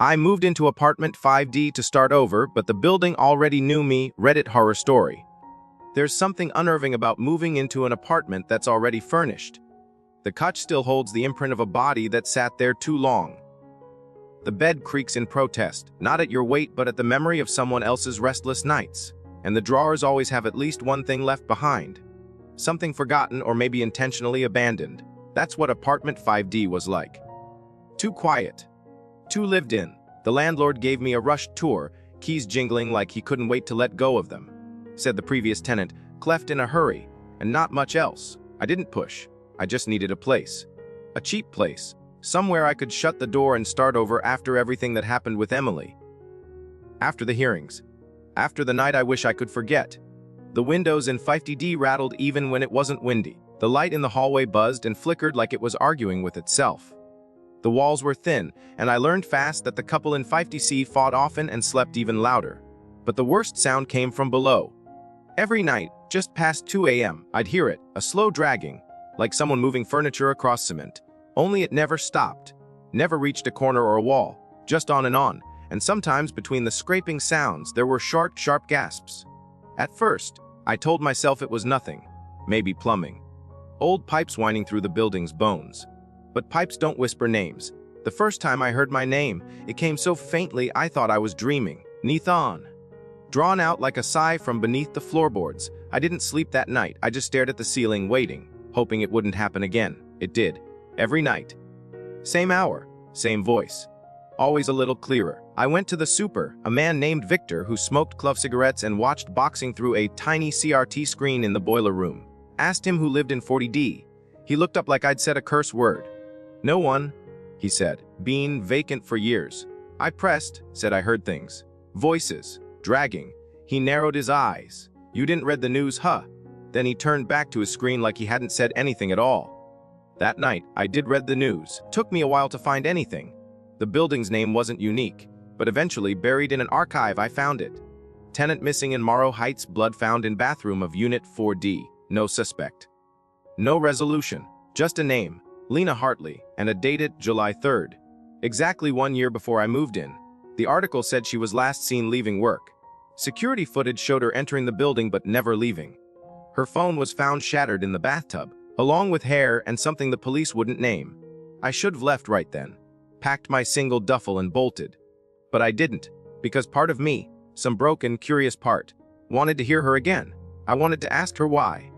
I moved into apartment 5D to start over, but the building already knew me. Reddit horror story. There's something unnerving about moving into an apartment that's already furnished. The couch still holds the imprint of a body that sat there too long. The bed creaks in protest, not at your weight but at the memory of someone else's restless nights. And the drawers always have at least one thing left behind. Something forgotten or maybe intentionally abandoned. That's what apartment 5D was like. Too quiet. Too lived in. The landlord gave me a rushed tour, keys jingling like he couldn't wait to let go of them. Said the previous tenant, cleft in a hurry, and not much else. I didn't push. I just needed a place. A cheap place. Somewhere I could shut the door and start over after everything that happened with Emily. After the hearings. After the night I wish I could forget. The windows in 5D rattled even when it wasn't windy. The light in the hallway buzzed and flickered like it was arguing with itself. The walls were thin, and I learned fast that the couple in 5DC fought often and slept even louder. But the worst sound came from below. Every night, just past 2 a.m., I'd hear it, a slow dragging, like someone moving furniture across cement. Only it never stopped, never reached a corner or a wall, just on, and sometimes between the scraping sounds there were sharp gasps. At first, I told myself it was nothing, maybe plumbing. Old pipes winding through the building's bones. But pipes don't whisper names. The first time I heard my name, it came so faintly I thought I was dreaming. Nathan. Drawn out like a sigh from beneath the floorboards. I didn't sleep that night. I just stared at the ceiling, waiting, hoping it wouldn't happen again. It did. Every night. Same hour, same voice. Always a little clearer. I went to the super, a man named Victor who smoked clove cigarettes and watched boxing through a tiny CRT screen in the boiler room. Asked him who lived in 40D. He looked up like I'd said a curse word. No one, he said. Been vacant for years. I pressed, said I heard things. Voices. Dragging. He narrowed his eyes. You didn't read the news, huh? Then he turned back to his screen like he hadn't said anything at all. That night, I did read the news. Took me a while to find anything. The building's name wasn't unique, but eventually, buried in an archive, I found it. Tenant missing in Morrow Heights, blood found in bathroom of Unit 4D. No suspect. No resolution. Just a name, Lena Hartley, and a dated July 3rd. Exactly 1 year before I moved in. The article said she was last seen leaving work. Security footage showed her entering the building but never leaving. Her phone was found shattered in the bathtub, along with hair and something the police wouldn't name. I should have left right then. Packed my single duffel and bolted. But I didn't, because part of me, some broken, curious part, wanted to hear her again. I wanted to ask her why.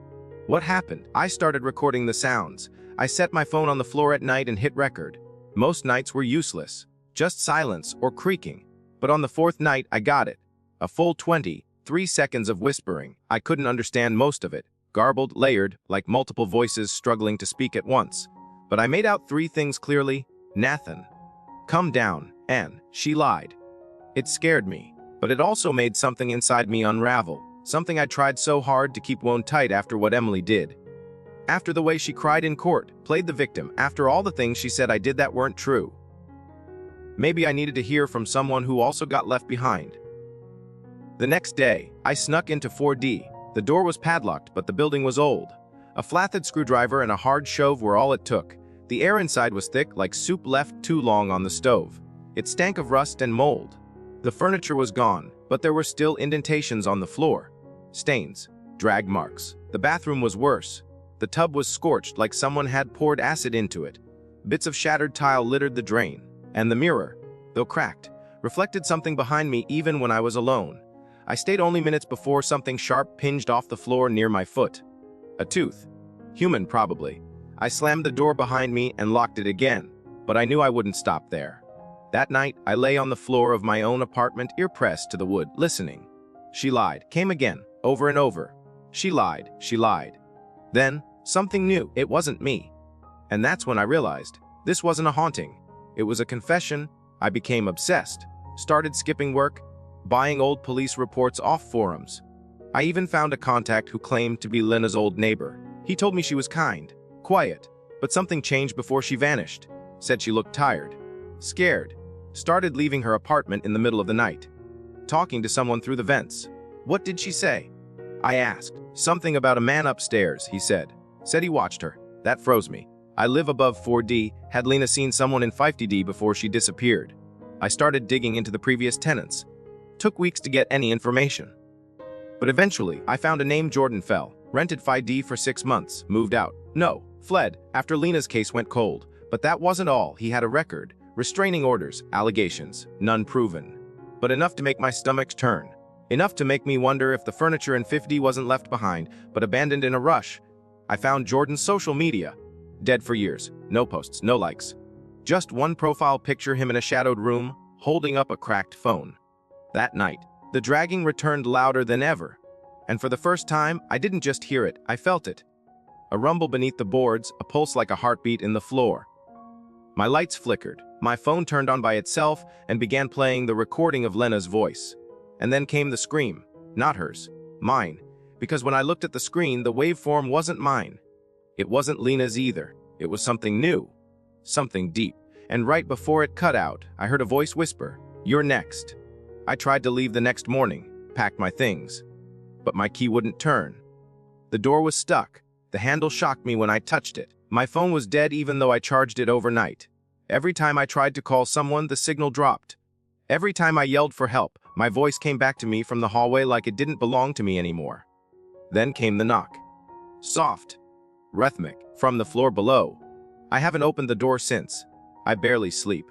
What happened? I started recording the sounds. I set my phone on the floor at night and hit record. Most nights were useless, just silence or creaking. But on the fourth night, I got it. A full 23 seconds of whispering. I couldn't understand most of it. Garbled, layered, like multiple voices struggling to speak at once. But I made out 3 things clearly. Nathan. Come down, and she lied. It scared me, but it also made something inside me unravel. Something I tried so hard to keep wound tight after what Emily did. After the way she cried in court, played the victim, after all the things she said I did that weren't true. Maybe I needed to hear from someone who also got left behind. The next day, I snuck into 4D. The door was padlocked, but the building was old. A flathead screwdriver and a hard shove were all it took. The air inside was thick, like soup left too long on the stove. It stank of rust and mold. The furniture was gone, but there were still indentations on the floor. Stains. Drag marks. The bathroom was worse. The tub was scorched like someone had poured acid into it. Bits of shattered tile littered the drain. And the mirror, though cracked, reflected something behind me even when I was alone. I stayed only minutes before something sharp pinged off the floor near my foot. A tooth. Human, probably. I slammed the door behind me and locked it again, but I knew I wouldn't stop there. That night, I lay on the floor of my own apartment, ear pressed to the wood, listening. She lied. Came again, over and over. She lied. She lied. Then, something new. It wasn't me. And that's when I realized, this wasn't a haunting. It was a confession. I became obsessed. Started skipping work, buying old police reports off forums. I even found a contact who claimed to be Lena's old neighbor. He told me she was kind, quiet, but something changed before she vanished. Said she looked tired, scared. Started leaving her apartment in the middle of the night. Talking to someone through the vents. What did she say? I asked. Something about a man upstairs, he said. Said he watched her. That froze me. I live above 4D. Had Lena seen someone in 5D before she disappeared? I started digging into the previous tenants. Took weeks to get any information. But eventually, I found a name. Jordan Fell, rented 5D for 6 months, moved out. No, fled after Lena's case went cold. But that wasn't all. He had a record, restraining orders, allegations, none proven. But enough to make my stomach turn. Enough to make me wonder if the furniture in 50 wasn't left behind, but abandoned in a rush. I found Jordan's social media. Dead for years. No posts, no likes. Just one profile picture, him in a shadowed room, holding up a cracked phone. That night, the dragging returned louder than ever. And for the first time, I didn't just hear it, I felt it. A rumble beneath the boards, a pulse like a heartbeat in the floor. My lights flickered, my phone turned on by itself and began playing the recording of Lena's voice. And then came the scream, not hers, mine, because when I looked at the screen, the waveform wasn't mine. It wasn't Lena's either. It was something new, something deep. And right before it cut out, I heard a voice whisper, "You're next." I tried to leave the next morning, packed my things, but my key wouldn't turn. The door was stuck. The handle shocked me when I touched it. My phone was dead even though I charged it overnight. Every time I tried to call someone, the signal dropped. Every time I yelled for help, my voice came back to me from the hallway like it didn't belong to me anymore. Then came the knock. Soft, rhythmic, from the floor below. I haven't opened the door since. I barely sleep.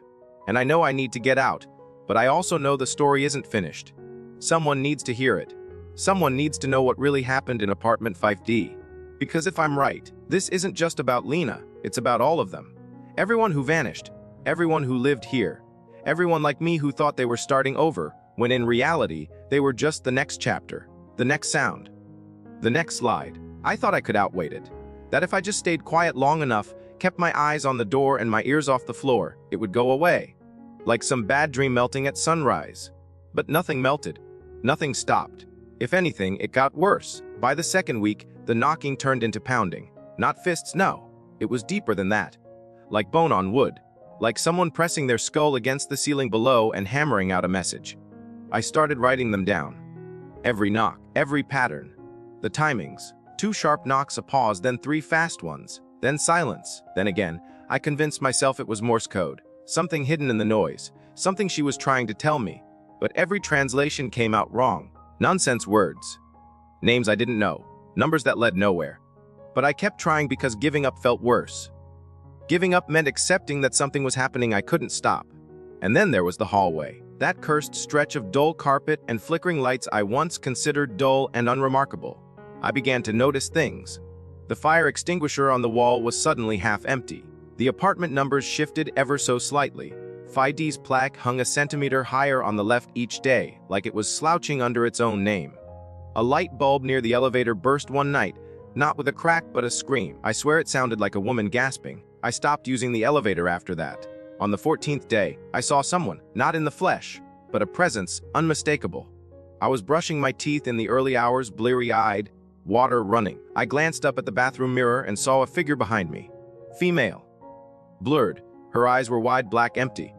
And I know I need to get out, but I also know the story isn't finished. Someone needs to hear it. Someone needs to know what really happened in apartment 5D. Because if I'm right, this isn't just about Lena, it's about all of them. Everyone who vanished, everyone who lived here, everyone like me who thought they were starting over, when in reality, they were just the next chapter, the next sound, the next slide. I thought I could outwait it. That if I just stayed quiet long enough, kept my eyes on the door and my ears off the floor, it would go away. Like some bad dream melting at sunrise. But nothing melted. Nothing stopped. If anything, it got worse. By the second week, the knocking turned into pounding. Not fists, no. It was deeper than that. Like bone on wood. Like someone pressing their skull against the ceiling below and hammering out a message. I started writing them down. Every knock, every pattern. The timings. 2 sharp knocks, a pause, then 3 fast ones. Then silence. Then again, I convinced myself it was Morse code. Something hidden in the noise. Something she was trying to tell me. But every translation came out wrong. Nonsense words. Names I didn't know. Numbers that led nowhere. But I kept trying because giving up felt worse. Giving up meant accepting that something was happening I couldn't stop. And then there was the hallway. That cursed stretch of dull carpet and flickering lights I once considered dull and unremarkable. I began to notice things. The fire extinguisher on the wall was suddenly half empty. The apartment numbers shifted ever so slightly. 5D's plaque hung a centimeter higher on the left each day, like it was slouching under its own name. A light bulb near the elevator burst one night, not with a crack but a scream. I swear it sounded like a woman gasping. I stopped using the elevator after that. On the 14th day, I saw someone, not in the flesh, but a presence, unmistakable. I was brushing my teeth in the early hours, bleary-eyed, water running. I glanced up at the bathroom mirror and saw a figure behind me. Female. Blurred. Her eyes were wide, black, empty.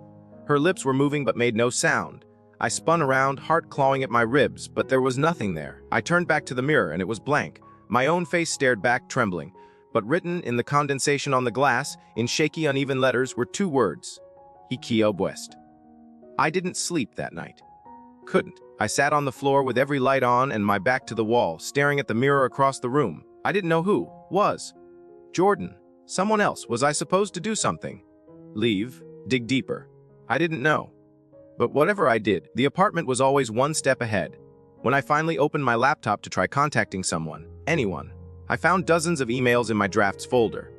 Her lips were moving but made no sound. I spun around, heart clawing at my ribs, but there was nothing there. I turned back to the mirror and it was blank. My own face stared back, trembling. But written in the condensation on the glass, in shaky, uneven letters, were 2 words. Ikio Bwest. I didn't sleep that night. Couldn't. I sat on the floor with every light on and my back to the wall, staring at the mirror across the room. I didn't know who. Was. Jordan. Someone else. Was I supposed to do something? Leave? Dig deeper? I didn't know. But whatever I did, the apartment was always one step ahead. When I finally opened my laptop to try contacting someone, anyone, I found dozens of emails in my drafts folder.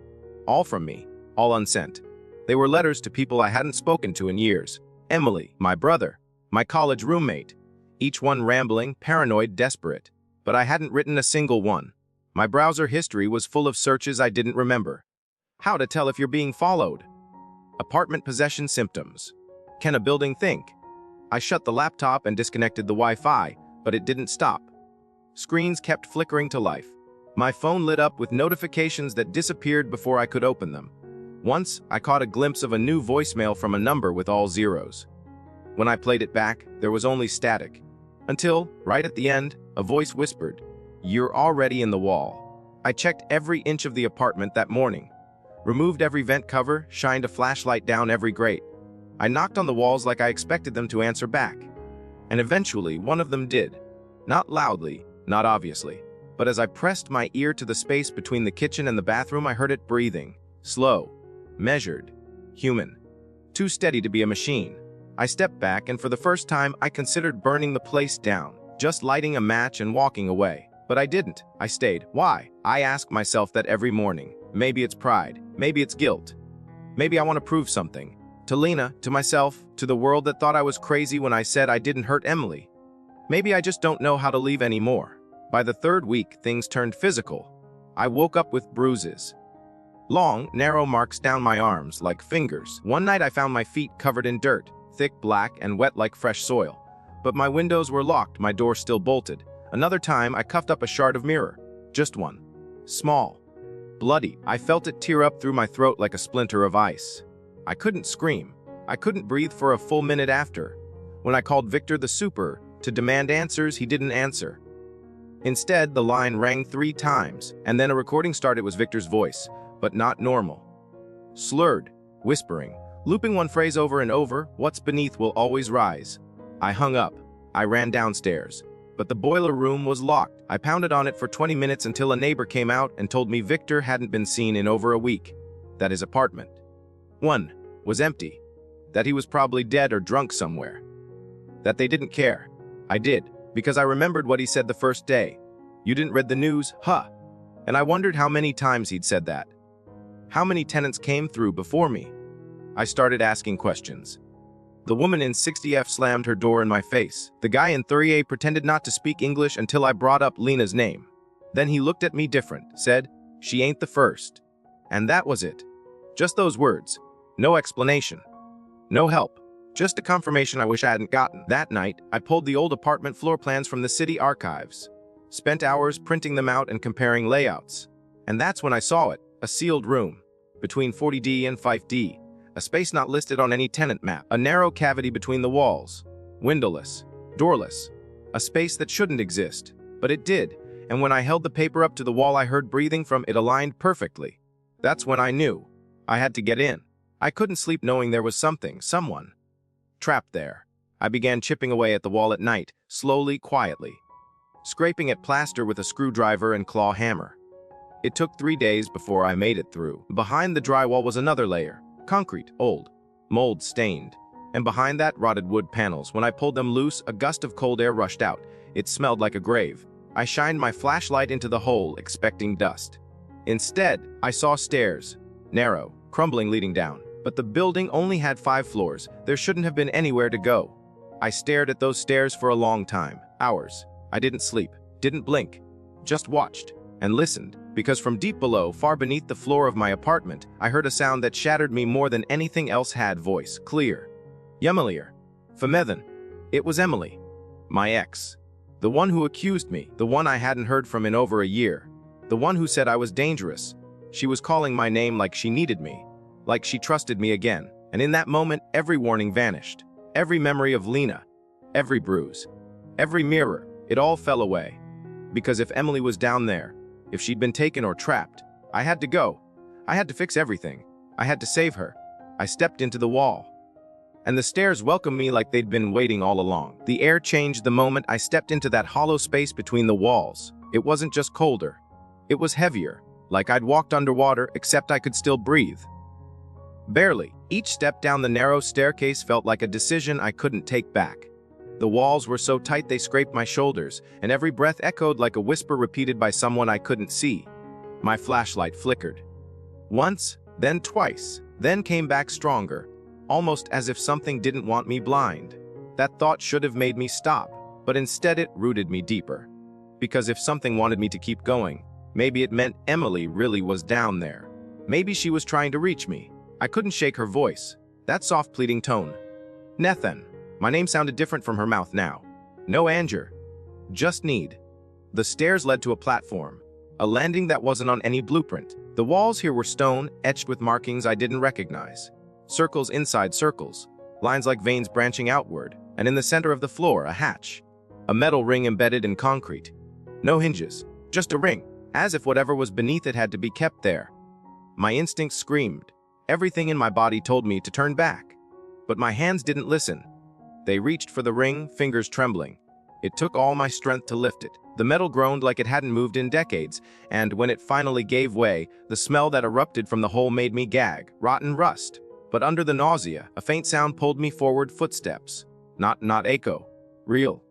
All from me, all unsent. They were letters to people I hadn't spoken to in years. Emily, my brother, my college roommate. Each one rambling, paranoid, desperate. But I hadn't written a single one. My browser history was full of searches I didn't remember. How to tell if you're being followed? Apartment possession symptoms. Can a building think? I shut the laptop and disconnected the Wi-Fi, but it didn't stop. Screens kept flickering to life. My phone lit up with notifications that disappeared before I could open them. Once, I caught a glimpse of a new voicemail from a number with all zeros. When I played it back, there was only static. Until, right at the end, a voice whispered, "You're already in the wall." I checked every inch of the apartment that morning. Removed every vent cover, shined a flashlight down every grate. I knocked on the walls like I expected them to answer back. And eventually, one of them did. Not loudly, not obviously, but as I pressed my ear to the space between the kitchen and the bathroom, I heard it breathing. Slow, measured, human. Too steady to be a machine. I stepped back, and for the first time, I considered burning the place down, just lighting a match and walking away. But I didn't. I stayed. Why? I ask myself that every morning. Maybe it's pride. Maybe it's guilt. Maybe I want to prove something. To Lena, to myself, to the world that thought I was crazy when I said I didn't hurt Emily. Maybe I just don't know how to leave anymore. By the third week, things turned physical. I woke up with bruises. Long, narrow marks down my arms, like fingers. One night I found my feet covered in dirt, thick, black, and wet like fresh soil. But my windows were locked, my door still bolted. Another time, I cuffed up a shard of mirror. Just one. Small. Bloody. I felt it tear up through my throat like a splinter of ice. I couldn't scream. I couldn't breathe for a full minute after. When I called Victor the super to demand answers, he didn't answer. Instead, the line rang 3 times, and then a recording started. It was Victor's voice, but not normal. Slurred, whispering, looping one phrase over and over, "What's beneath will always rise." I hung up. I ran downstairs. But the boiler room was locked. I pounded on it for 20 minutes until a neighbor came out and told me Victor hadn't been seen in over a week. That his apartment, 1, was empty. That he was probably dead or drunk somewhere. That they didn't care. I did, because I remembered what he said the first day. "You didn't read the news, huh?" And I wondered how many times he'd said that. How many tenants came through before me? I started asking questions. The woman in 60F slammed her door in my face. The guy in 30A pretended not to speak English until I brought up Lena's name. Then he looked at me different, said, "She ain't the first." And that was it. Just those words. No explanation. No help. Just a confirmation I wish I hadn't gotten. That night, I pulled the old apartment floor plans from the city archives. Spent hours printing them out and comparing layouts. And that's when I saw it, a sealed room, between 40D and 5D. A space not listed on any tenant map. A narrow cavity between the walls. Windowless. Doorless. A space that shouldn't exist. But it did, and when I held the paper up to the wall I heard breathing from it aligned perfectly. That's when I knew. I had to get in. I couldn't sleep knowing there was something, someone, trapped there. I began chipping away at the wall at night, slowly, quietly. Scraping at plaster with a screwdriver and claw hammer. It took 3 days before I made it through. Behind the drywall was another layer. Concrete, old, mold-stained. And behind that, rotted wood panels. When I pulled them loose, a gust of cold air rushed out. It smelled like a grave. I shined my flashlight into the hole, expecting dust. Instead, I saw stairs. Narrow, crumbling, leading down. But the building only had 5 floors. There shouldn't have been anywhere to go. I stared at those stairs for a long time. Hours. I didn't sleep. Didn't blink. Just watched. And listened. Because from deep below, far beneath the floor of my apartment, I heard a sound that shattered me more than anything else had. Voice, clear. Yemelier. Famethan. It was Emily. My ex. The one who accused me. The one I hadn't heard from in over a year. The one who said I was dangerous. She was calling my name like she needed me. Like she trusted me again. And in that moment, every warning vanished. Every memory of Lena. Every bruise. Every mirror. It all fell away. Because if Emily was down there, if she'd been taken or trapped, I had to go. I had to fix everything. I had to save her. I stepped into the wall. And the stairs welcomed me like they'd been waiting all along. The air changed the moment I stepped into that hollow space between the walls. It wasn't just colder. It was heavier, like I'd walked underwater, except I could still breathe. Barely. Each step down the narrow staircase felt like a decision I couldn't take back. The walls were so tight they scraped my shoulders, and every breath echoed like a whisper repeated by someone I couldn't see. My flashlight flickered. Once, then twice, then came back stronger, almost as if something didn't want me blind. That thought should have made me stop, but instead it rooted me deeper. Because if something wanted me to keep going, maybe it meant Emily really was down there. Maybe she was trying to reach me. I couldn't shake her voice, that soft pleading tone. Nethan. My name sounded different from her mouth now. No anger. Just need. The stairs led to a platform. A landing that wasn't on any blueprint. The walls here were stone, etched with markings I didn't recognize. Circles inside circles. Lines like veins branching outward. And in the center of the floor, a hatch. A metal ring embedded in concrete. No hinges. Just a ring. As if whatever was beneath it had to be kept there. My instincts screamed. Everything in my body told me to turn back. But my hands didn't listen. They reached for the ring, fingers trembling. It took all my strength to lift it. The metal groaned like it hadn't moved in decades, and when it finally gave way, the smell that erupted from the hole made me gag. Rotten rust. But under the nausea, a faint sound pulled me forward, footsteps. Not echo. Real.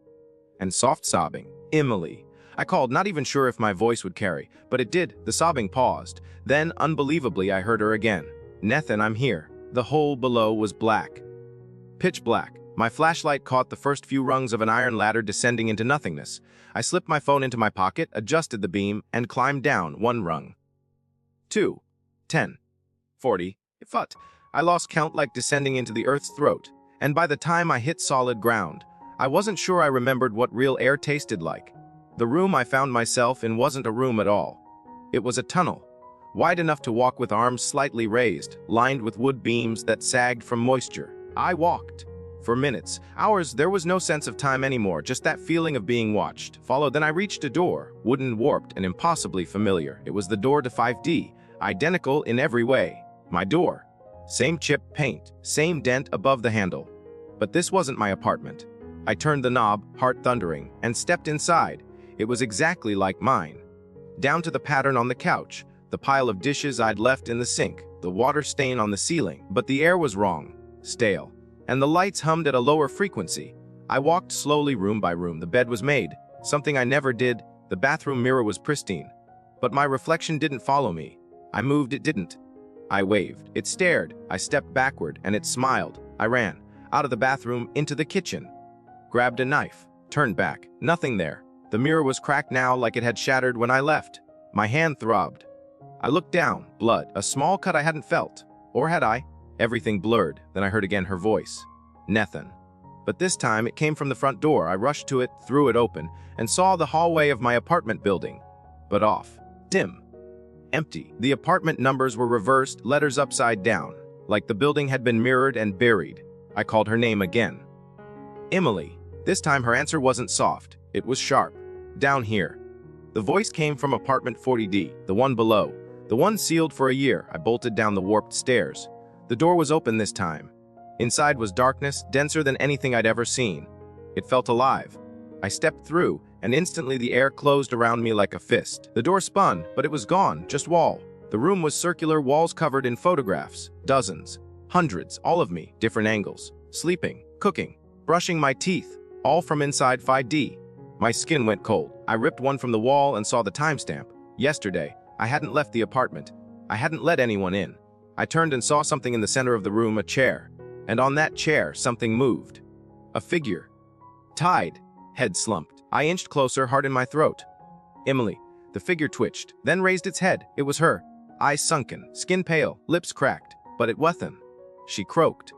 And soft sobbing. Emily. I called, not even sure if my voice would carry, but it did. The sobbing paused. Then, unbelievably, I heard her again. Nathan, I'm here. The hole below was black. Pitch black. My flashlight caught the first few rungs of an iron ladder descending into nothingness. I slipped my phone into my pocket, adjusted the beam, and climbed down 1 rung. 2. 10. 40. Foot. I lost count, like descending into the earth's throat. And by the time I hit solid ground, I wasn't sure I remembered what real air tasted like. The room I found myself in wasn't a room at all. It was a tunnel, wide enough to walk with arms slightly raised, lined with wood beams that sagged from moisture. I walked. For minutes, hours, there was no sense of time anymore, just that feeling of being watched. Then I reached a door, wooden, warped, and impossibly familiar. It was the door to 5D, identical in every way. My door. Same chip paint, same dent above the handle. But this wasn't my apartment. I turned the knob, heart thundering, and stepped inside. It was exactly like mine. Down to the pattern on the couch, the pile of dishes I'd left in the sink, the water stain on the ceiling. But the air was wrong, stale, and the lights hummed at a lower frequency. I walked slowly room by room. The bed was made, something I never did. The bathroom mirror was pristine. But my reflection didn't follow me. I moved, it didn't. I waved. It stared. I stepped backward, and it smiled. I ran, out of the bathroom, into the kitchen. Grabbed a knife, turned back. Nothing there. The mirror was cracked now, like it had shattered when I left. My hand throbbed. I looked down. Blood. A small cut I hadn't felt. Or had I? Everything blurred. Then I heard again her voice. Nathan. But this time it came from the front door. I rushed to it, threw it open, and saw the hallway of my apartment building. But off. Dim. Empty. The apartment numbers were reversed, letters upside down, like the building had been mirrored and buried. I called her name again. Emily. This time her answer wasn't soft. It was sharp. Down here. The voice came from apartment 40D, the one below, the one sealed for a year. I bolted down the warped stairs. The door was open this time. Inside was darkness, denser than anything I'd ever seen. It felt alive. I stepped through, and instantly the air closed around me like a fist. The door spun, but it was gone, just wall. The room was circular, walls covered in photographs. Dozens. Hundreds, all of me, different angles. Sleeping, cooking, brushing my teeth, all from inside 5D. My skin went cold. I ripped one from the wall and saw the timestamp. Yesterday. I hadn't left the apartment. I hadn't let anyone in. I turned and saw something in the center of the room, a chair. And on that chair, something moved. A figure. Tied. Head slumped. I inched closer, heart in my throat. Emily. The figure twitched, then raised its head. It was her. Eyes sunken, skin pale, lips cracked. But it wasn't. She croaked.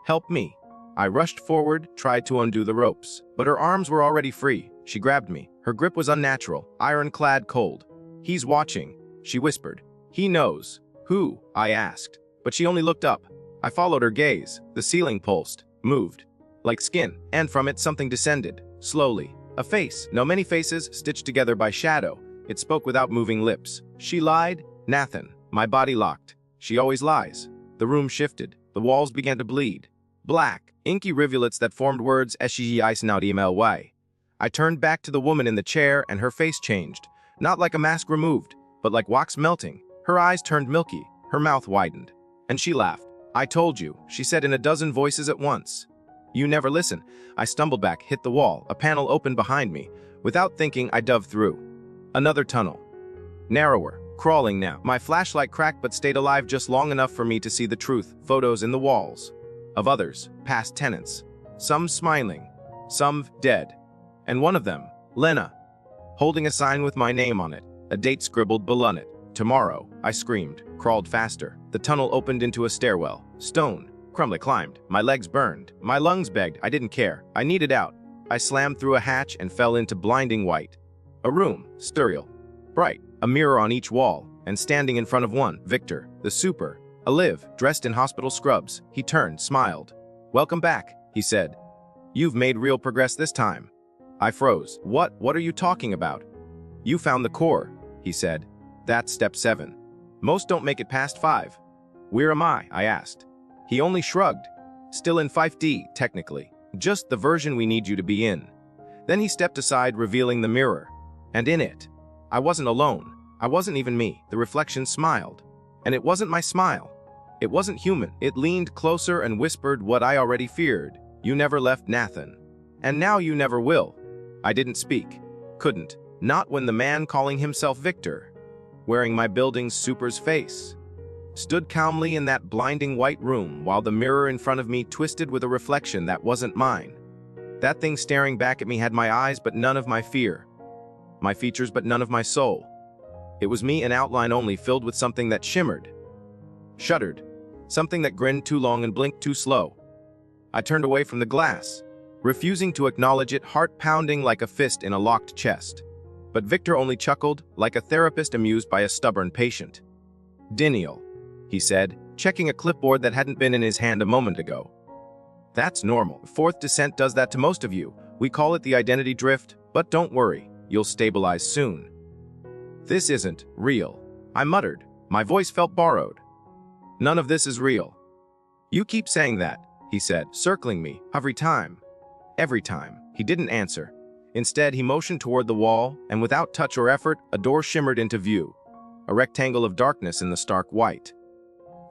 Help me. I rushed forward, tried to undo the ropes. But her arms were already free. She grabbed me. Her grip was unnatural, ironclad cold. He's watching, she whispered. He knows. Who? I asked. But she only looked up. I followed her gaze. The ceiling pulsed, moved. Like skin, and from it something descended, slowly. A face. No, many faces, stitched together by shadow. It spoke without moving lips. She lied. Nathan. My body locked. She always lies. The room shifted. The walls began to bleed. Black, inky rivulets that formed words SGEISNOUDMLY. I turned back to the woman in the chair, and her face changed. Not like a mask removed, but like wax melting. Her eyes turned milky. Her mouth widened. And she laughed. I told you, she said in a dozen voices at once. You never listen. I stumbled back, hit the wall. A panel opened behind me. Without thinking, I dove through. Another tunnel. Narrower. Crawling now. My flashlight cracked but stayed alive just long enough for me to see the truth. Photos in the walls. Of others, past tenants. Some smiling. Some dead. And one of them, Lena, holding a sign with my name on it. A date scribbled below it. Tomorrow, I screamed, crawled faster. The tunnel opened into a stairwell. Stone. Crumbly climbed. My legs burned. My lungs begged. I didn't care. I needed out. I slammed through a hatch and fell into blinding white. A room, sterile, bright, a mirror on each wall, and standing in front of one, Victor, the super, alive, dressed in hospital scrubs. He turned, smiled. Welcome back, he said. You've made real progress this time. I froze. What are you talking about? You found the core, he said. That's step 7. Most don't make it past 5. Where am I asked. He only shrugged. Still in 5D, technically. Just the version we need you to be in. Then he stepped aside, revealing the mirror. And in it, I wasn't alone. I wasn't even me. The reflection smiled. And it wasn't my smile. It wasn't human. It leaned closer and whispered what I already feared. You never left Nathan. And now you never will. I didn't speak. Couldn't. Not when the man calling himself Victor, wearing my building's super's face, stood calmly in that blinding white room while the mirror in front of me twisted with a reflection that wasn't mine. That thing staring back at me had my eyes but none of my fear, my features but none of my soul. It was me in outline only, filled with something that shimmered, shuddered, something that grinned too long and blinked too slow. I turned away from the glass, refusing to acknowledge it, heart pounding like a fist in a locked chest. But Victor only chuckled, like a therapist amused by a stubborn patient. "Daniel," he said, checking a clipboard that hadn't been in his hand a moment ago. "That's normal. Fourth descent does that to most of you. We call it the identity drift, but don't worry, you'll stabilize soon." "This isn't real," I muttered. My voice felt borrowed. "None of this is real." "You keep saying that," he said, circling me, every time. Every time. He didn't answer. Instead, he motioned toward the wall, and without touch or effort, a door shimmered into view, a rectangle of darkness in the stark white.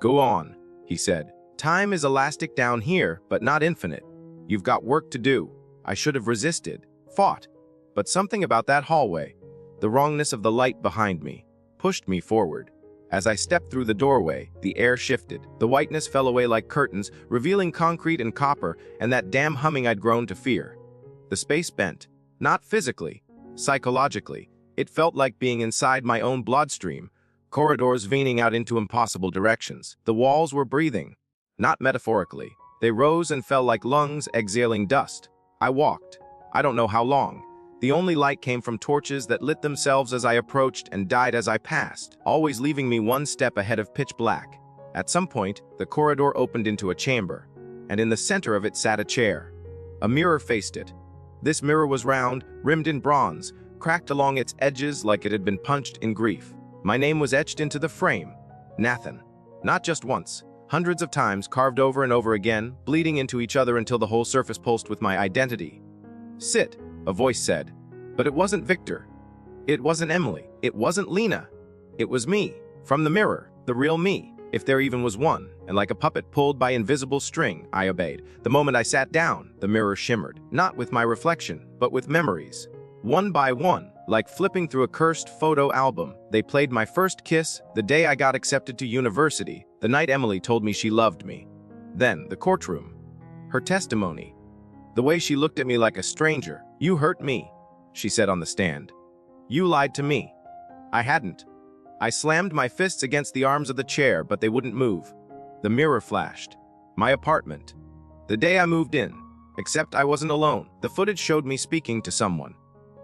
"Go on," he said. "Time is elastic down here, but not infinite. You've got work to do." I should have resisted, fought, but something about that hallway, the wrongness of the light behind me, pushed me forward. As I stepped through the doorway, the air shifted. The whiteness fell away like curtains, revealing concrete and copper and that damn humming I'd grown to fear. The space bent, not physically, psychologically. It felt like being inside my own bloodstream, corridors vening out into impossible directions. The walls were breathing, not metaphorically. They rose and fell like lungs exhaling dust. I walked. I don't know how long. The only light came from torches that lit themselves as I approached and died as I passed, always leaving me one step ahead of pitch black. At some point, the corridor opened into a chamber, and in the center of it sat a chair. A mirror faced it. This mirror was round, rimmed in bronze, cracked along its edges like it had been punched in grief. My name was etched into the frame, Nathan. Not just once, hundreds of times, carved over and over again, bleeding into each other until the whole surface pulsed with my identity. "Sit," a voice said. But it wasn't Victor. It wasn't Emily. It wasn't Lena. It was me, from the mirror, the real me, if there even was one, and like a puppet pulled by invisible string, I obeyed. The moment I sat down, the mirror shimmered, not with my reflection, but with memories. One by one, like flipping through a cursed photo album, they played my first kiss, the day I got accepted to university, the night Emily told me she loved me. Then, the courtroom. Her testimony. The way she looked at me like a stranger. "You hurt me," she said on the stand. "You lied to me." I hadn't. I slammed my fists against the arms of the chair, but they wouldn't move. The mirror flashed. My apartment. The day I moved in. Except I wasn't alone. The footage showed me speaking to someone.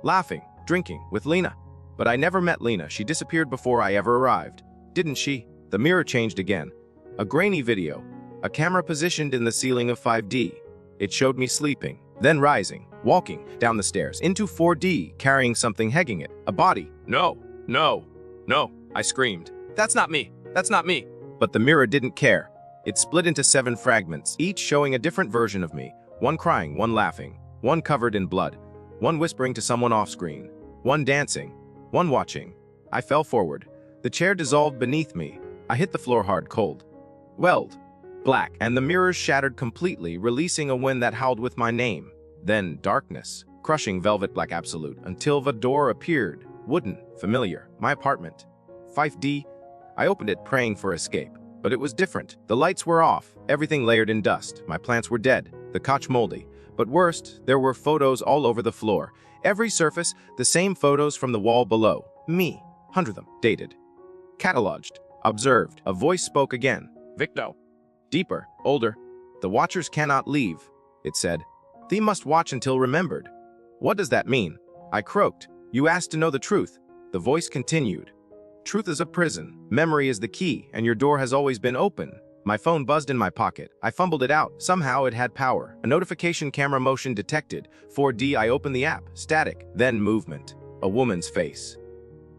Laughing, drinking, with Lena. But I never met Lena. She disappeared before I ever arrived. Didn't she? The mirror changed again. A grainy video. A camera positioned in the ceiling of 5D. It showed me sleeping, then rising, walking down the stairs, into 4D, carrying something, hugging it. A body. "No, no, no," I screamed. "That's not me. That's not me." But the mirror didn't care. It split into 7 fragments, each showing a different version of me. One crying, one laughing, one covered in blood, one whispering to someone off-screen, one dancing, one watching. I fell forward. The chair dissolved beneath me. I hit the floor hard, cold. Weld. Black, and the mirrors shattered completely, releasing a wind that howled with my name. Then darkness, crushing velvet black absolute, until the door appeared, wooden, familiar, my apartment. 5D. I opened it, praying for escape. But it was different. The lights were off, everything layered in dust. My plants were dead, the couch moldy. But worst, there were photos all over the floor. Every surface, the same photos from the wall below. Me, 100 of them, dated. Cataloged, observed. A voice spoke again. "Victo." Deeper, older. "The watchers cannot leave," it said. "They must watch until remembered." "What does that mean?" I croaked. "You asked to know the truth." The voice continued. "Truth is a prison. Memory is the key, and your door has always been open." My phone buzzed in my pocket. I fumbled it out. Somehow it had power. A notification camera motion detected. 4D. I opened the app. Static. Then movement. A woman's face.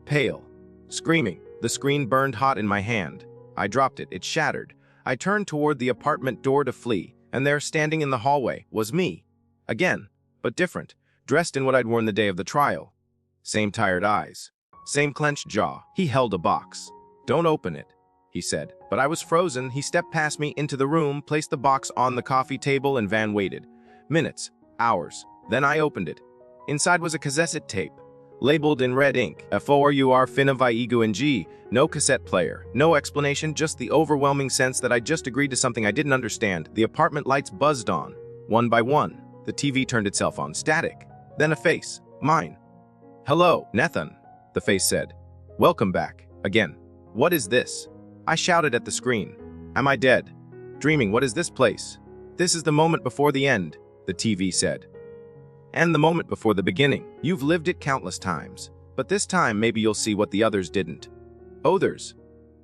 Pale. Screaming. The screen burned hot in my hand. I dropped it. It shattered. I turned toward the apartment door to flee, And there, standing in the hallway, was me. Again, but different, dressed in what I'd worn the day of the trial. Same tired eyes. Same clenched jaw. He held a box. "Don't open it," he said. But I was frozen. He stepped past me into the room, placed the box on the coffee table, and Van waited. Minutes. Hours. Then I opened it. Inside was a cassette tape, labeled in red ink. "For Fina Viegu and G." No cassette player. No explanation, just the overwhelming sense that I'd just agreed to something I didn't understand. The apartment lights buzzed on, one by one. The TV turned itself on, static. Then a face. Mine. "Hello, Nathan," the face said. "Welcome back. Again. What is this?" I shouted at the screen. "Am I dead? Dreaming? What is this place?" "This is the moment before the end," the TV said. "And the moment before the beginning. You've lived it countless times. But this time maybe you'll see what the others didn't." Others.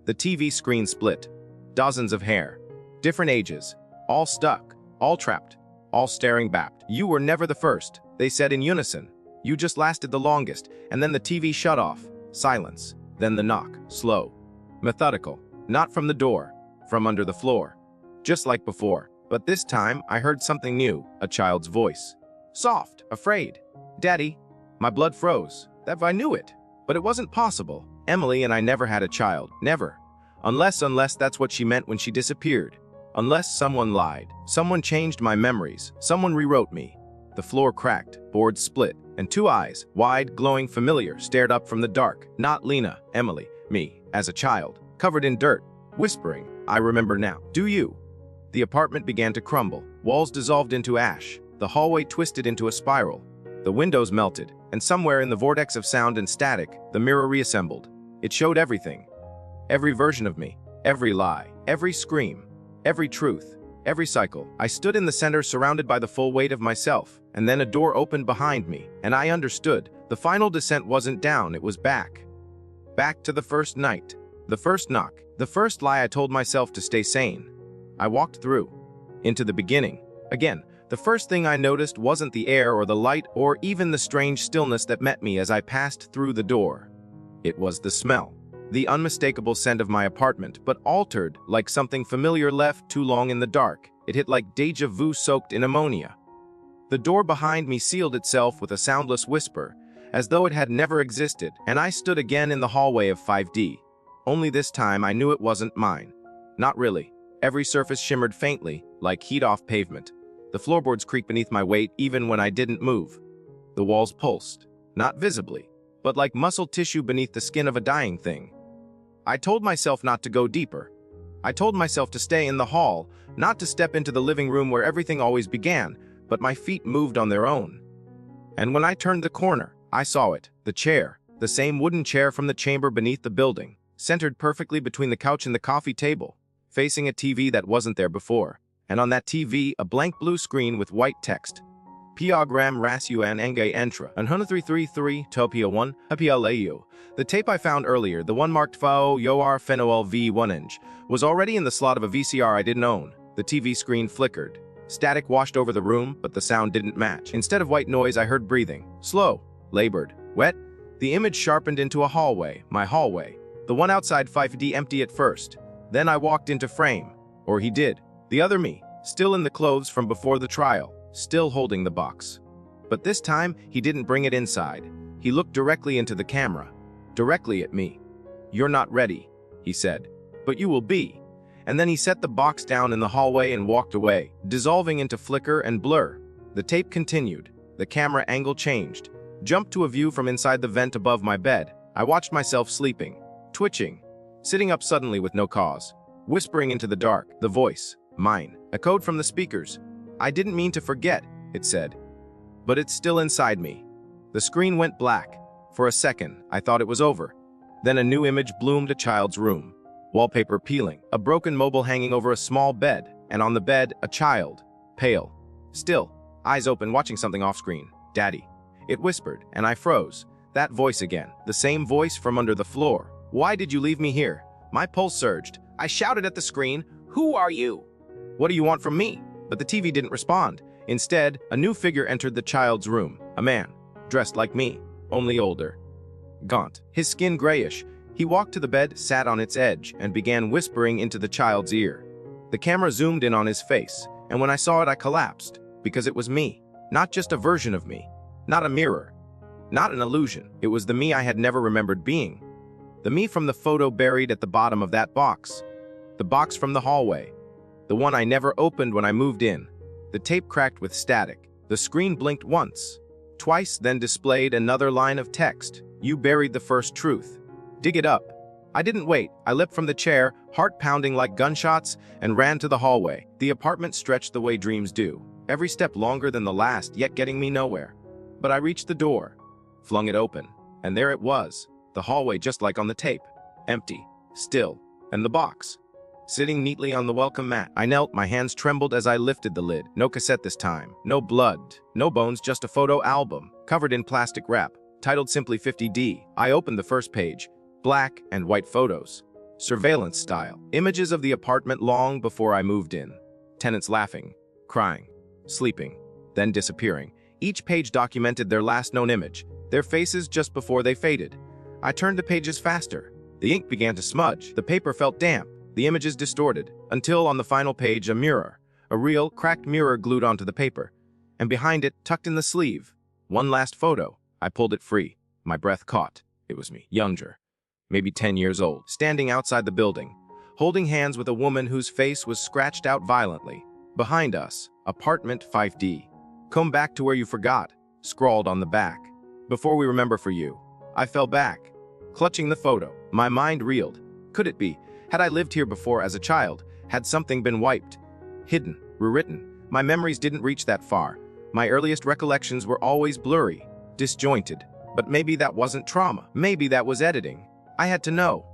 The TV screen split. Dozens of hair. Different ages. All stuck. All trapped. All staring back. "You were never the first," they said in unison. "You just lasted the longest." And then the TV shut off. Silence. Then the knock. Slow. Methodical. Not from the door. From under the floor. Just like before. But this time, I heard something new. A child's voice. Soft. Afraid. "Daddy." My blood froze. That I knew it. But it wasn't possible. Emily and I never had a child. Never. Unless that's what she meant when she disappeared. Unless someone lied. Someone changed my memories. Someone rewrote me. The floor cracked. Boards split. And two eyes, wide, glowing, familiar, stared up from the dark. Not Lena. Emily. Me. As a child. Covered in dirt. Whispering. "I remember now. Do you?" The apartment began to crumble. Walls dissolved into ash. The hallway twisted into a spiral. The windows melted. And somewhere in the vortex of sound and static, the mirror reassembled. It showed everything. Every version of me. Every lie. Every scream. Every truth. Every cycle. I stood in the center, surrounded by the full weight of myself. And then a door opened behind me. And I understood. The final descent wasn't down, it was back. Back to the first night. The first knock. The first lie I told myself to stay sane. I walked through. Into the beginning. Again, the first thing I noticed wasn't the air or the light or even the strange stillness that met me as I passed through the door. It was the smell. The unmistakable scent of my apartment, but altered, like something familiar left too long in the dark. It hit like deja vu soaked in ammonia. The door behind me sealed itself with a soundless whisper, as though it had never existed, and I stood again in the hallway of 5D. Only this time I knew it wasn't mine. Not really. Every surface shimmered faintly, like heat off pavement. The floorboards creaked beneath my weight even when I didn't move. The walls pulsed, not visibly, but like muscle tissue beneath the skin of a dying thing. I told myself not to go deeper. I told myself to stay in the hall, not to step into the living room where everything always began, but my feet moved on their own. And when I turned the corner, I saw it, the chair, the same wooden chair from the chamber beneath the building, centered perfectly between the couch and the coffee table, facing a TV that wasn't there before. And on that TV, a blank blue screen with white text. Piagram rasuan enge entra, 1333 topia 1, apialeu. The tape I found earlier, the one marked FAO Yoar Fenoel V1 was already in the slot of a VCR I didn't own. The TV screen flickered. Static washed over the room, but the sound didn't match. Instead of white noise, I heard breathing. Slow, labored, wet. The image sharpened into a hallway, my hallway. The one outside 5D empty at first. Then I walked into frame. Or he did. The other me, still in the clothes from before the trial, still holding the box. But this time, he didn't bring it inside. He looked directly into the camera. Directly at me. "You're not ready," he said. "But you will be." And then he set the box down in the hallway and walked away, dissolving into flicker and blur. The tape continued. The camera angle changed. Jumped to a view from inside the vent above my bed. I watched myself sleeping, twitching, sitting up suddenly with no cause, whispering into the dark. The voice, mine, echoed from the speakers. "I didn't mean to forget," it said. "But it's still inside me." The screen went black. For a second, I thought it was over. Then a new image bloomed: a child's room. Wallpaper peeling, a broken mobile hanging over a small bed, and on the bed, a child, pale, still, eyes open, watching something off-screen. "Daddy," it whispered, and I froze. That voice again, the same voice from under the floor. "Why did you leave me here?" My pulse surged. I shouted at the screen, "Who are you? What do you want from me?" But the TV didn't respond. Instead, a new figure entered the child's room. A man, dressed like me, only older. Gaunt, his skin grayish. He walked to the bed, sat on its edge, and began whispering into the child's ear. The camera zoomed in on his face. And when I saw it, I collapsed, because it was me, not just a version of me, not a mirror, not an illusion. It was the me I had never remembered being. The me from the photo buried at the bottom of that box. The box from the hallway. The one I never opened when I moved in. The tape cracked with static. The screen blinked once, twice, then displayed another line of text. You buried the first truth. Dig it up. I didn't wait. I leapt from the chair, heart pounding like gunshots, and ran to the hallway. The apartment stretched the way dreams do, every step longer than the last, yet getting me nowhere. But I reached the door, flung it open, and there it was, the hallway just like on the tape. Empty, still, and the box sitting neatly on the welcome mat. I knelt, my hands trembled as I lifted the lid. No cassette this time, no blood, no bones, just a photo album, covered in plastic wrap, titled simply 50D. I opened the first page, black and white photos, surveillance style. Images of the apartment long before I moved in. Tenants laughing, crying, sleeping, then disappearing. Each page documented their last known image, their faces just before they faded. I turned the pages faster. The ink began to smudge. The paper felt damp. The images distorted, until on the final page a mirror, a real, cracked mirror glued onto the paper, and behind it, tucked in the sleeve, one last photo. I pulled it free. My breath caught. It was me, younger, maybe 10 years old, standing outside the building, holding hands with a woman whose face was scratched out violently. Behind us, apartment 5D. Come back to where you forgot, scrawled on the back. Before we remember for you. I fell back, clutching the photo. My mind reeled. Could it be? Had I lived here before as a child? Had something been wiped, hidden, rewritten? My memories didn't reach that far. My earliest recollections were always blurry, disjointed. But maybe that wasn't trauma. Maybe that was editing. I had to know.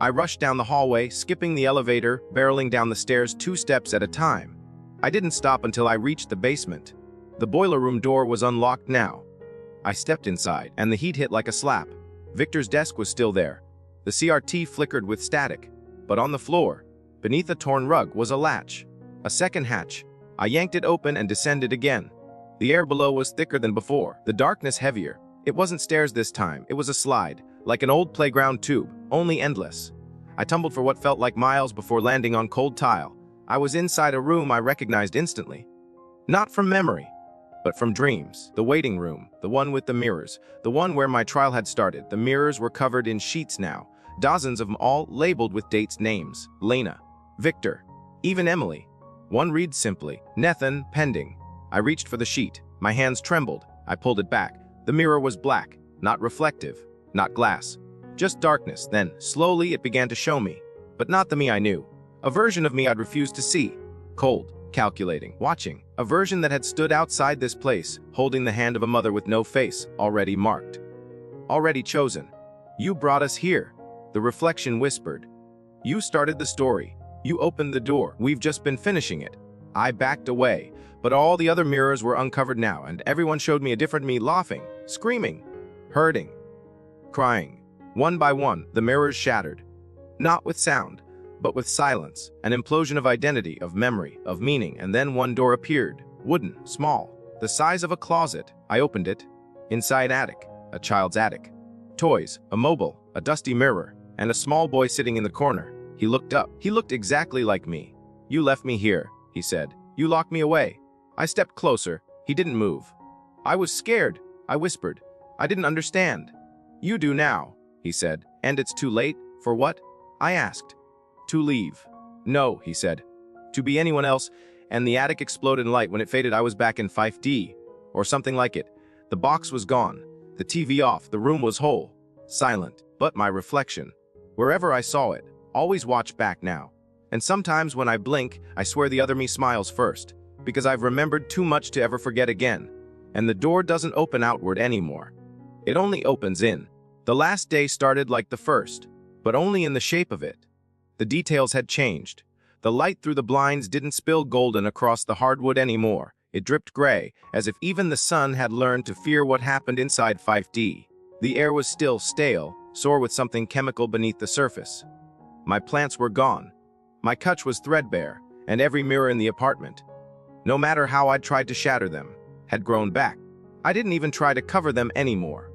I rushed down the hallway, skipping the elevator, barreling down the stairs 2 steps at a time. I didn't stop until I reached the basement. The boiler room door was unlocked now. I stepped inside, and the heat hit like a slap. Victor's desk was still there. The CRT flickered with static. But on the floor, beneath a torn rug, was a latch. A second hatch. I yanked it open and descended again. The air below was thicker than before, the darkness heavier. It wasn't stairs this time, it was a slide, like an old playground tube, only endless. I tumbled for what felt like miles before landing on cold tile. I was inside a room I recognized instantly. Not from memory, but from dreams. The waiting room, the one with the mirrors, the one where my trial had started. The mirrors were covered in sheets now, dozens of them, all labeled with dates, names. Lena, Victor, even Emily. One reads simply, Nathan, pending. I reached for the sheet. My hands trembled. I pulled it back. The mirror was black, not reflective, not glass, just darkness. Then, slowly, it began to show me, but not the me I knew. A version of me I'd refused to see. Cold, calculating, watching. A version that had stood outside this place, holding the hand of a mother with no face, already marked. Already chosen. You brought us here. The reflection whispered. You started the story. You opened the door. We've just been finishing it. I backed away, but all the other mirrors were uncovered now, and everyone showed me a different me, laughing, screaming, hurting, crying. One by one, the mirrors shattered. Not with sound, but with silence, an implosion of identity, of memory, of meaning. And then one door appeared, wooden, small, the size of a closet. I opened it. Inside, attic, a child's attic. Toys, a mobile, a dusty mirror, and a small boy sitting in the corner. He looked up. He looked exactly like me. You left me here, he said. You locked me away. I stepped closer. He didn't move. I was scared. I whispered. I didn't understand. You do now, he said. And it's too late? For what? I asked. To leave. No, he said. To be anyone else. And the attic exploded in light. When it faded, I was back in 5D, or something like it. The box was gone. The TV off. The room was whole. Silent. But my reflection, wherever I saw it, always watched back now. And sometimes when I blink, I swear the other me smiles first, because I've remembered too much to ever forget again. And the door doesn't open outward anymore. It only opens in. The last day started like the first, but only in the shape of it. The details had changed. The light through the blinds didn't spill golden across the hardwood anymore. It dripped gray, as if even the sun had learned to fear what happened inside 5D. The air was still stale, sore with something chemical beneath the surface. My plants were gone. My couch was threadbare, and every mirror in the apartment, no matter how I'd tried to shatter them, had grown back. I didn't even try to cover them anymore,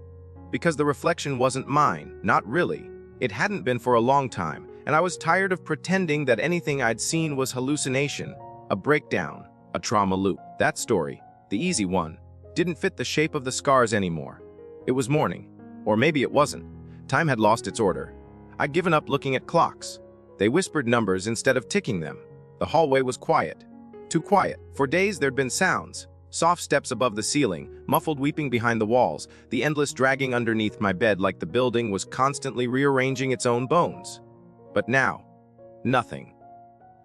because the reflection wasn't mine, not really. It hadn't been for a long time, and I was tired of pretending that anything I'd seen was hallucination, a breakdown, A trauma loop. That story, the easy one, didn't fit the shape of the scars anymore. It was morning. Or maybe it wasn't. Time had lost its order. I'd given up looking at clocks. They whispered numbers instead of ticking them. The hallway was quiet. Too quiet. For days there'd been sounds. Soft steps above the ceiling, muffled weeping behind the walls, the endless dragging underneath my bed like the building was constantly rearranging its own bones. But now, nothing.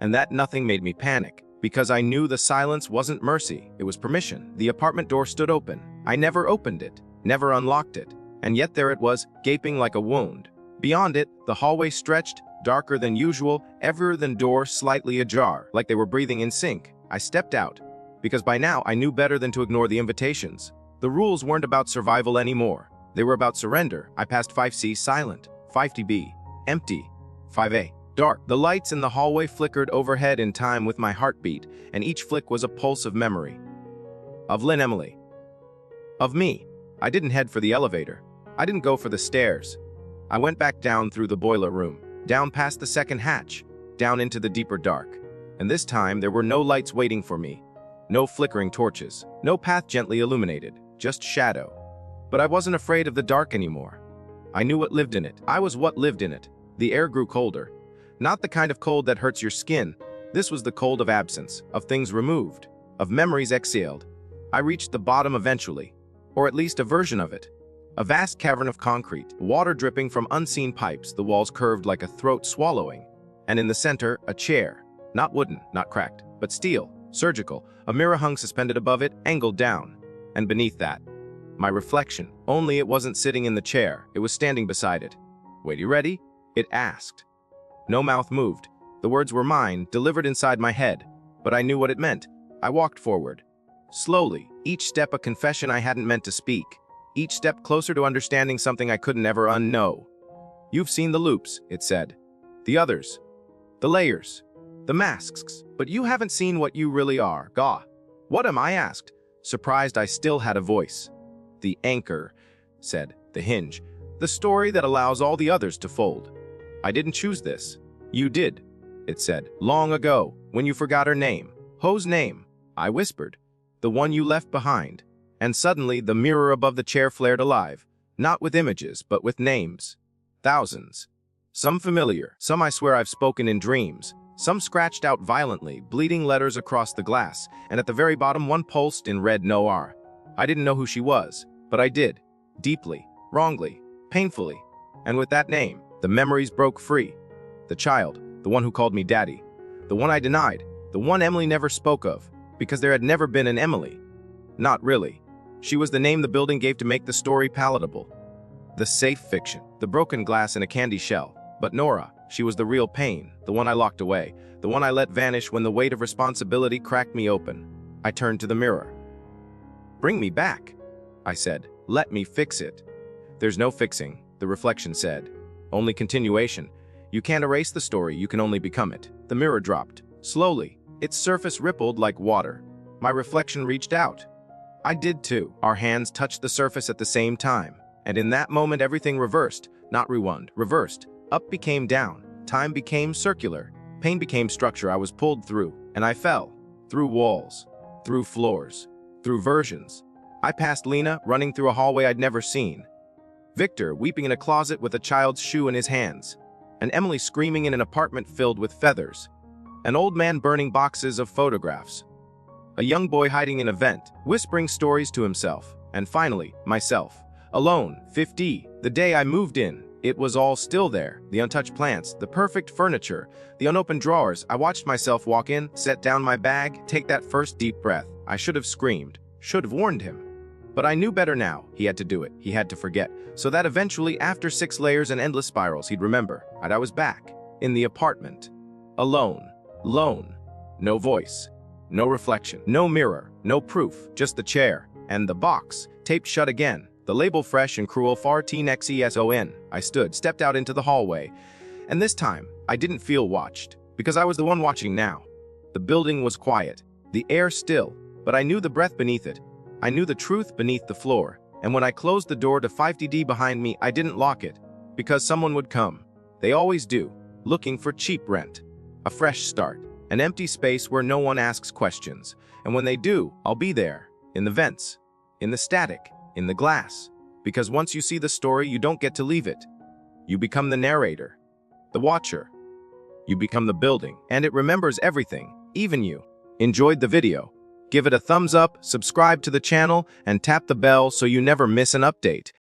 And that nothing made me panic, because I knew the silence wasn't mercy, it was permission. The apartment door stood open. I never opened it, never unlocked it, and yet there it was, gaping like a wound. Beyond it, the hallway stretched, darker than usual, ever than door slightly ajar, like they were breathing in sync. I stepped out, because by now I knew better than to ignore the invitations. The rules weren't about survival anymore. They were about surrender. I passed 5C silent, 5TB empty, 5A dark. The lights in the hallway flickered overhead in time with my heartbeat, and each flick was a pulse of memory. Of Lynn Emily. Of me. I didn't head for the elevator. I didn't go for the stairs. I went back down through the boiler room, down past the second hatch, down into the deeper dark. And this time there were no lights waiting for me. No flickering torches, no path gently illuminated, just shadow. But I wasn't afraid of the dark anymore. I knew what lived in it. I was what lived in it. The air grew colder. Not the kind of cold that hurts your skin. This was the cold of absence, of things removed, of memories exhaled. I reached the bottom eventually, or at least a version of it. A vast cavern of concrete, water dripping from unseen pipes, the walls curved like a throat swallowing. And in the center, a chair. Not wooden, not cracked, but steel, surgical. A mirror hung suspended above it, angled down. And beneath that, my reflection. Only it wasn't sitting in the chair, it was standing beside it. "Wait, you ready?" It asked. No mouth moved. The words were mine, delivered inside my head. But I knew what it meant. I walked forward. Slowly, each step a confession I hadn't meant to speak. Each step closer to understanding something I couldn't ever unknow. "You've seen the loops," it said. "The others. The layers. The masks. But you haven't seen what you really are, Gah." "What am I?" asked. Surprised I still had a voice. "The anchor," said, "the hinge. The story that allows all the others to fold. I didn't choose this. You did," it said. "Long ago, when you forgot her name." "Whose name?" I whispered. "The one you left behind." And suddenly the mirror above the chair flared alive. Not with images, but with names. Thousands. Some familiar, some I swear I've spoken in dreams. Some scratched out violently, bleeding letters across the glass, and at the very bottom one pulsed in red Noir. I didn't know who she was, but I did. Deeply, wrongly, painfully. And with that name, the memories broke free. The child, the one who called me daddy. The one I denied, the one Emily never spoke of, because there had never been an Emily. Not really. She was the name the building gave to make the story palatable. The safe fiction, the broken glass in a candy shell. But Nora, she was the real pain, the one I locked away, the one I let vanish when the weight of responsibility cracked me open. I turned to the mirror. "Bring me back," I said. "Let me fix it." "There's no fixing," the reflection said. "Only continuation. You can't erase the story, you can only become it." The mirror dropped. Slowly, its surface rippled like water. My reflection reached out. I did too. Our hands touched the surface at the same time. And in that moment everything reversed, not rewound, reversed. Up became down, time became circular, pain became structure I was pulled through, and I fell. Through walls, through floors, through versions. I passed Lena, running through a hallway I'd never seen. Victor, weeping in a closet with a child's shoe in his hands. And Emily screaming in an apartment filled with feathers. An old man burning boxes of photographs. A young boy hiding in a vent, whispering stories to himself. And finally, myself. Alone, 50, the day I moved in. It was all still there, the untouched plants, the perfect furniture, the unopened drawers. I watched myself walk in, set down my bag, take that first deep breath. I should have screamed, should have warned him. But I knew better now. He had to do it. He had to forget. So that eventually, after 6 layers and endless spirals, he'd remember. And I was back, in the apartment. Alone. Lone. No voice. No reflection. No mirror. No proof. Just the chair. And the box, taped shut again. The label fresh and cruel, far T-N-E-X-E-S-O-N. I stood, stepped out into the hallway. And this time, I didn't feel watched. Because I was the one watching now. The building was quiet. The air still. But I knew the breath beneath it. I knew the truth beneath the floor. And when I closed the door to 5DD behind me, I didn't lock it. Because someone would come. They always do. Looking for cheap rent. A fresh start. An empty space where no one asks questions. And when they do, I'll be there. In the vents. In the static. In the glass. Because once you see the story, you don't get to leave it. You become the narrator. The watcher. You become the building. And it remembers everything. Even you. Enjoyed the video? Give it a thumbs up, subscribe to the channel, and tap the bell so you never miss an update.